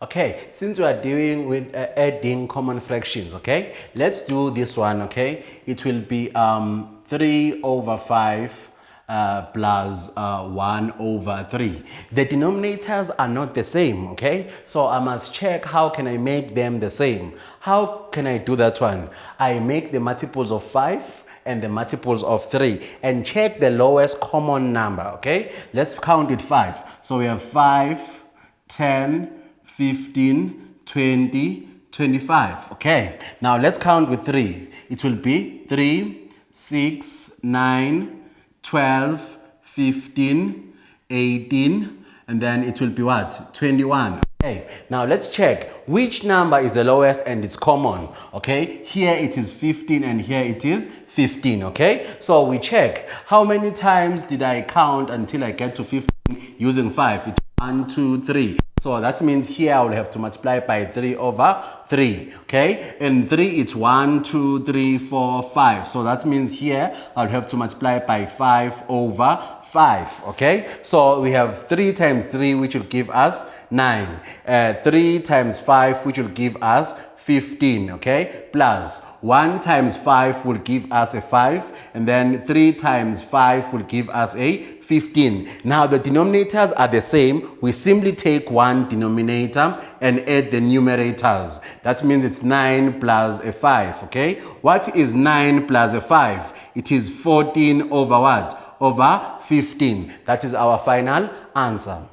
Okay, since we are dealing with adding common fractions, okay, let's do this one, okay. It will be 3 over 5 plus 1 over 3. The denominators are not the same, okay, so I must check how can I make them the same. How can I do that one? I make the multiples of 5 and the multiples of 3 and check the lowest common number, okay. Let's count it 5. So we have 5, 10, 15, 20, 25. Okay, now let's count with 3. It will be 3, 6, 9, 12, 15, 18, and then it will be what? 21. Okay, now let's check which number is the lowest and it's common. Okay, here it is 15 and here it is 15. Okay, so we check how many times did I count until I get to 15 using 5. It's 1, 2, 3. So that means here I will have to multiply by 3 over 3, okay? And 3 it's 1, 2, 3, 4, 5. So that means here I'll have to multiply by 5 over 5, okay? So we have 3 times 3 which will give us 9. 3 times 5 which will give us 15, okay? Plus 1 times 5 will give us a 5, and then 3 times 5 will give us a 15. Now the denominators are the same. We simply take one denominator and add the numerators. That means it's 9 plus a 5, okay? What is 9 plus a 5? It is 14 over what? Over 15. That is our final answer.